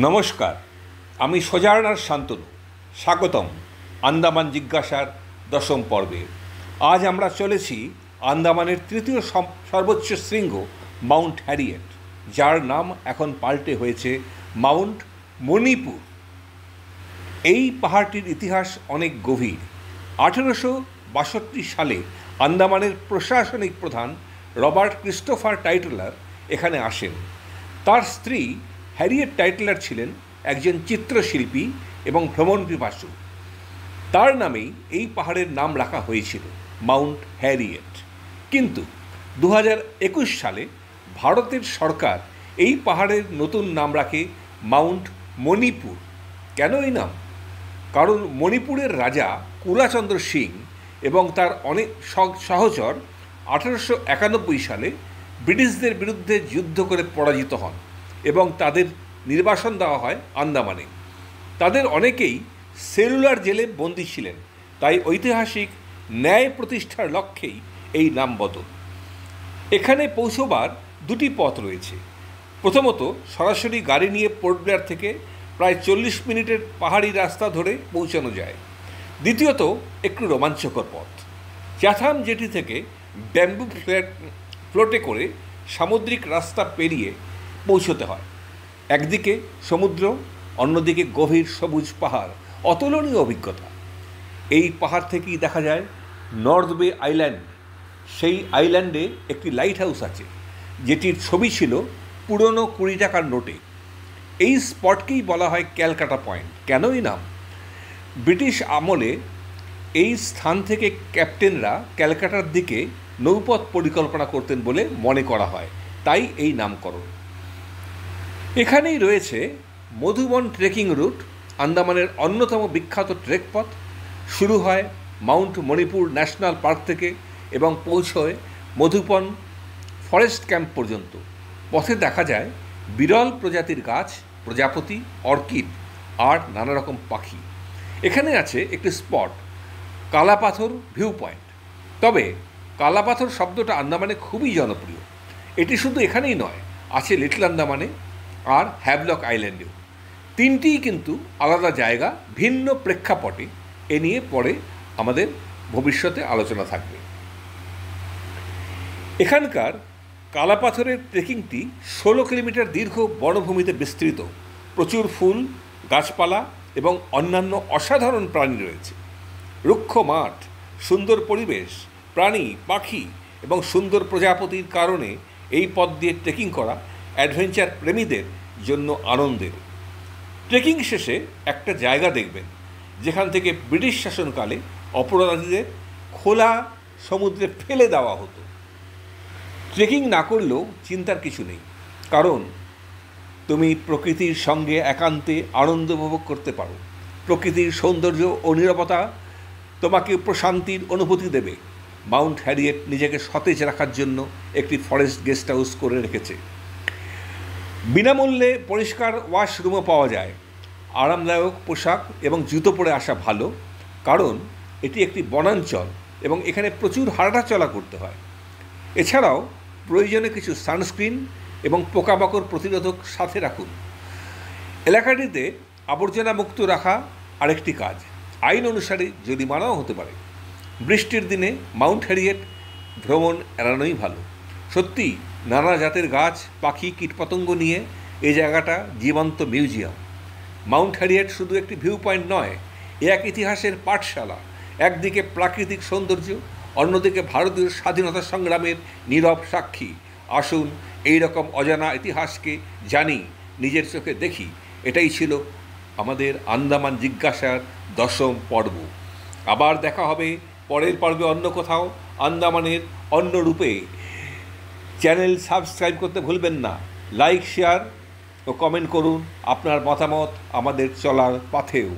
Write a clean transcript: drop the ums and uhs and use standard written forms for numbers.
নমস্কার, আমি সোজার্নার শান্তনু। স্বাগতম আন্দামান জিজ্ঞাসার দশম পর্বে। আজ আমরা চলেছি আন্দামানের তৃতীয় সর্বোচ্চ শৃঙ্গ মাউন্ট হ্যারিয়েট, যার নাম এখন পাল্টে হয়েছে মাউন্ট মণিপুর। এই পাহাড়টির ইতিহাস অনেক গভীর। 1862 সালে আন্দামানের প্রশাসনিক প্রধান রবার্ট ক্রিস্টোফার টাইটলার এখানে আসেন। তার স্ত্রী হ্যারিয়েট টাইটলার ছিলেন একজন চিত্রশিল্পী এবং ভ্রমণ পিপাসু। তার নামেই এই পাহাড়ের নাম রাখা হয়েছিল মাউন্ট হ্যারিয়েট। কিন্তু 2021 সালে ভারতের সরকার এই পাহাড়ের নতুন নাম রাখে মাউন্ট মণিপুর। কেন এই নাম? কারণ মণিপুরের রাজা কুলাচন্দ্র সিং এবং তার অনেক সহচর 1891 সালে ব্রিটিশদের বিরুদ্ধে যুদ্ধ করে পরাজিত হন এবং তাদের নির্বাসন দেওয়া হয় আন্দামানে। তাদের অনেকেই সেলুলার জেলে বন্দী ছিলেন, তাই ঐতিহাসিক ন্যায় প্রতিষ্ঠার লক্ষ্যেই এই নাম বদল। এখানে পৌঁছবার দুটি পথ রয়েছে। প্রথমত, সরাসরি গাড়ি নিয়ে পোর্ট ব্লেয়ার থেকে প্রায় 40 মিনিটের পাহাড়ি রাস্তা ধরে পৌঁছানো যায়। দ্বিতীয়ত, একটু রোমাঞ্চকর পথ। চ্যাথাম জেটি থেকে ব্যাম্বু ফ্লোটে করে সামুদ্রিক রাস্তা পেরিয়ে পৌঁছতে হয়। একদিকে সমুদ্র, অন্যদিকে গভীর সবুজ পাহাড়, অতুলনীয় অভিজ্ঞতা। এই পাহাড় থেকেই দেখা যায় নর্থ বে আইল্যান্ড। সেই আইল্যান্ডে একটি লাইট হাউস আছে, যেটির ছবি ছিল পুরনো 20 টাকার নোটে। এই স্পটকেই বলা হয় ক্যালকাটা পয়েন্ট। কেনই নাম? ব্রিটিশ আমলে এই স্থান থেকে ক্যাপ্টেনরা ক্যালকাটার দিকে নৌপথ পরিকল্পনা করতেন বলে মনে করা হয়, তাই এই নামকরণ। এখানেই রয়েছে মধুবন ট্রেকিং রুট, আন্দামানের অন্যতম বিখ্যাত ট্রেক পথ। শুরু হয় মাউন্ট মণিপুর ন্যাশনাল পার্ক থেকে এবং পৌঁছয় মধুবন ফরেস্ট ক্যাম্প পর্যন্ত। পথে দেখা যায় বিরল প্রজাতির গাছ, প্রজাপতি, অর্কিড আর নানা রকম পাখি। এখানে আছে একটি স্পট, কালাপাথর ভিউ পয়েন্ট। তবে কালাপাথর শব্দটা আন্দামানে খুবই জনপ্রিয়। এটি শুধু এখানেই নয়, আছে লিটল আন্দামানে আর হ্যাভলক আইল্যান্ডেও। তিনটিই কিন্তু আলাদা জায়গা, ভিন্ন প্রেক্ষাপটে। এ নিয়ে পরে আমাদের ভবিষ্যতে আলোচনা থাকবে। এখানকার কালাপাথরের ট্রেকিংটি 16 কিলোমিটার দীর্ঘ বনভূমিতে বিস্তৃত। প্রচুর ফুল, গাছপালা এবং অন্যান্য অসাধারণ প্রাণী রয়েছে। রুক্ষ মাঠ, সুন্দর পরিবেশ, প্রাণী, পাখি এবং সুন্দর প্রজাপতির কারণে এই পথ দিয়ে ট্রেকিং করা অ্যাডভেঞ্চার প্রেমীদের জন্য আনন্দের। ট্রেকিং শেষে একটা জায়গা দেখবেন যেখান থেকে ব্রিটিশ শাসনকালে অপরাধীদের খোলা সমুদ্রে ফেলে দেওয়া হতো। ট্রেকিং না করলেও চিন্তার কিছু নেই, কারণ তুমি প্রকৃতির সঙ্গে একান্তে আনন্দ উপভোগ করতে পারো। প্রকৃতির সৌন্দর্য ও নীরবতা তোমাকে প্রশান্তির অনুভূতি দেবে। মাউন্ট হ্যারিয়েট নিজেকে সতেজ রাখার জন্য একটি ফরেস্ট গেস্ট হাউস করে রেখেছে। বিনামূল্যে পরিষ্কার ওয়াশরুমও পাওয়া যায়। আরামদায়ক পোশাক এবং জুতো পরে আসা ভালো, কারণ এটি একটি বনাঞ্চল এবং এখানে প্রচুর হাঁটাচলা করতে হয়। এছাড়াও প্রয়োজনে কিছু সানস্ক্রিন এবং পোকামাকড় প্রতিরোধক সাথে রাখুন। এলাকাটিতে আবর্জনা মুক্ত রাখা আরেকটি কাজ। আইন অনুসারে জরিমানাও হতে পারে। বৃষ্টির দিনে মাউন্ট হ্যারিয়েট ভ্রমণ এড়ানোই ভালো। সত্যি নানা জাতের গাছ, পাখি, কীটপতঙ্গ নিয়ে এই জায়গাটা জীবন্ত মিউজিয়াম। মাউন্ট হ্যারিয়েট শুধু একটি ভিউ পয়েন্ট নয়, এ এক ইতিহাসের পাঠশালা। একদিকে প্রাকৃতিক সৌন্দর্য, অন্যদিকে ভারতীয় স্বাধীনতা সংগ্রামের নীরব সাক্ষী। আসুন এই রকম অজানা ইতিহাসকে জানি, নিজের চোখে দেখি। এটাই ছিল আমাদের আন্দামান জিজ্ঞাসার দশম পর্ব। আবার দেখা হবে পরের পর্বে অন্য কোথাও, আন্দামানের অন্য রূপে। চ্যানেল সাবস্ক্রাইব করতে ভুলবেন না। লাইক, শেয়ার ও কমেন্ট করুন আপনার মতামত আমাদের চলার পথেও।